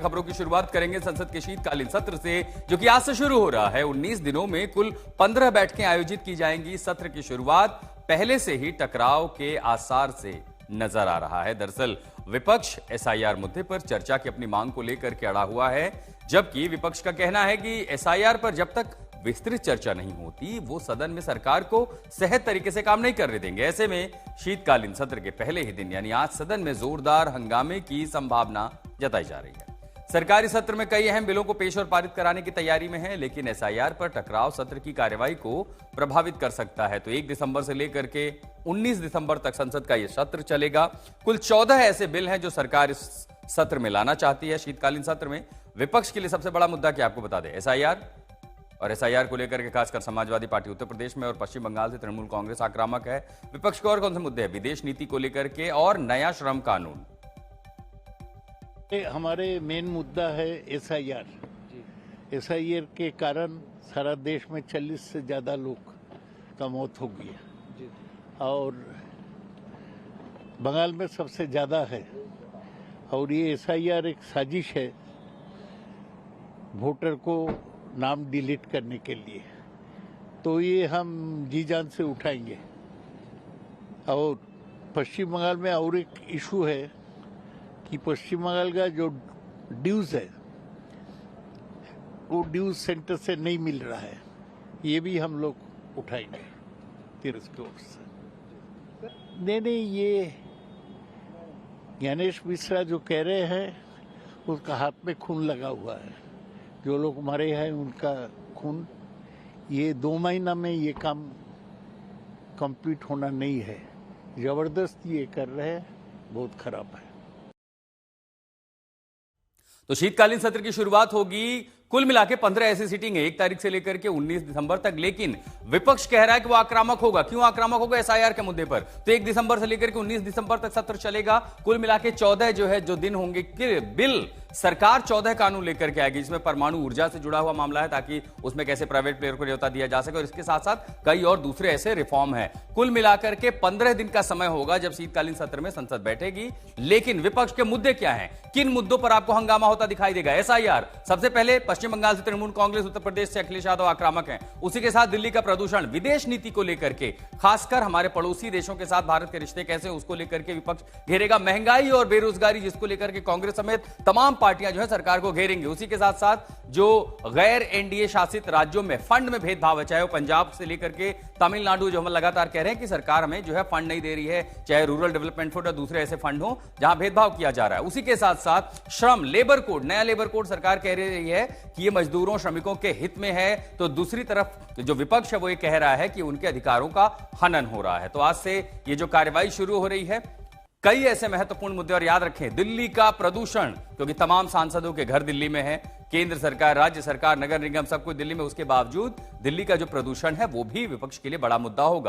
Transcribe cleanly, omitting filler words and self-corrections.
खबरों की शुरुआत करेंगे संसद के शीतकालीन सत्र से, जो कि आज से शुरू हो रहा है। 19 दिनों में कुल 15 बैठकें आयोजित की जाएंगी। सत्र की शुरुआत पहले से ही टकराव के आसार से नजर आ रहा है। दरअसल विपक्ष एसआईआर मुद्दे पर चर्चा की अपनी मांग को लेकर के अड़ा हुआ है, जबकि विपक्ष का कहना है कि एसआईआर पर जब तक विस्तृत चर्चा नहीं होती, वो सदन में सरकार को सहज तरीके से काम नहीं करने देंगे। ऐसे में शीतकालीन सत्र के पहले ही दिन यानी आज सदन में जोरदार हंगामे की संभावना जताई जा रही है। सरकारी सत्र में कई अहम बिलों को पेश और पारित कराने की तैयारी में है, लेकिन एसआईआर पर टकराव सत्र की कार्यवाही को प्रभावित कर सकता है। तो 1 दिसंबर से लेकर के 19 दिसंबर तक संसद का यह सत्र चलेगा। कुल 14 ऐसे बिल हैं जो सरकार इस सत्र में लाना चाहती है। शीतकालीन सत्र में विपक्ष के लिए सबसे बड़ा मुद्दा क्या आपको बता दें, एसआईआर। और एसआईआर को लेकर के खासकर समाजवादी पार्टी उत्तर प्रदेश में और पश्चिम बंगाल से तृणमूल कांग्रेस आक्रामक है। विपक्ष के और कौन से मुद्दे हैं, विदेश नीति को लेकर के और नया श्रम कानून। हमारे मेन मुद्दा है एसआईआर। एसआईआर के कारण सारा देश में 40 से ज्यादा लोग का मौत हो गई है और बंगाल में सबसे ज्यादा है। और ये एसआईआर एक साजिश है वोटर को नाम डिलीट करने के लिए। तो ये हम जी जान से उठाएंगे। और पश्चिम बंगाल में और एक इशू है कि पश्चिम बंगाल का जो ड्यूज है वो ड्यूज सेंटर से नहीं मिल रहा है, ये भी हम लोग उठाएंगे तीरथ की ओर से। नहीं, ये ज्ञानेश मिश्रा जो कह रहे हैं उसका हाथ में खून लगा हुआ है। जो लोग मरे हैं उनका खून, ये 2 महीना में ये काम कंप्लीट होना नहीं है। जबरदस्त ये कर रहे हैं, बहुत खराब है। तो शीतकालीन सत्र की शुरुआत होगी। कुल मिला के 15 ऐसी सीटिंग है 1 तारीख से लेकर के 19 दिसंबर तक, लेकिन विपक्ष कह रहा है कि वो आक्रामक होगा। क्यों आक्रामक होगा? एसआईआर के मुद्दे पर। तो 1 दिसंबर से लेकर के 19 दिसंबर तक सत्र चलेगा। कुल मिला के 14 जो दिन होंगे बिल। सरकार 14 कानून लेकर के आएगी, जिसमें परमाणु ऊर्जा से जुड़ा हुआ मामला है, ताकि उसमें कैसे प्राइवेट प्लेयर को न्योता दिया जा सके, और इसके साथ साथ कई और दूसरे ऐसे रिफॉर्म है। कुल मिलाकर के 15 दिन का समय होगा जब शीतकालीन सत्र में संसद बैठेगी। लेकिन विपक्ष के मुद्दे क्या हैं, किन मुद्दों पर आपको हंगामा होता दिखाई देगा? एसआईआर सबसे पहले, पश्चिम बंगाल से तृणमूल कांग्रेस, उत्तर प्रदेश से अखिलेश यादव आक्रामक हैं। उसी के साथ दिल्ली का प्रदूषण, विदेश नीति को लेकर के, खासकर हमारे पड़ोसी देशों के साथ भारत के रिश्ते कैसे, उसको लेकर के विपक्ष घेरेगा। महंगाई और बेरोजगारी, जिसको लेकर के कांग्रेस समेत तमाम पार्टियां जो है सरकार को घेरेंगे। उसी के साथ साथ जो गैर एनडीए शासित राज्यों में फंड में भेदभाव है, चाहे वो पंजाब से लेकर के तमिलनाडु, जो हम लगातार कह रहे हैं कि सरकार हमें जो है फंड नहीं दे रही है, चाहे रूरल डेवलपमेंट फंड या दूसरे ऐसे फंड हो जहां भेदभाव किया जा रहा है। उसी के साथ साथ श्रम, लेबर कोड, नया लेबर कोड सरकार कह रही है कि ये मजदूरों, श्रमिकों के हित में है। तो दूसरी तरफ जो विपक्ष है वो ये कह रहा है कि उनके अधिकारों का हनन हो रहा है। तो आज से ये जो कार्रवाई शुरू हो रही है, कई ऐसे महत्वपूर्ण मुद्दे, और याद रखें दिल्ली का प्रदूषण, क्योंकि तमाम सांसदों के घर दिल्ली में है, केंद्र सरकार, राज्य सरकार, नगर निगम सब कुछ दिल्ली में, उसके बावजूद दिल्ली का जो प्रदूषण है वो भी विपक्ष के लिए बड़ा मुद्दा होगा।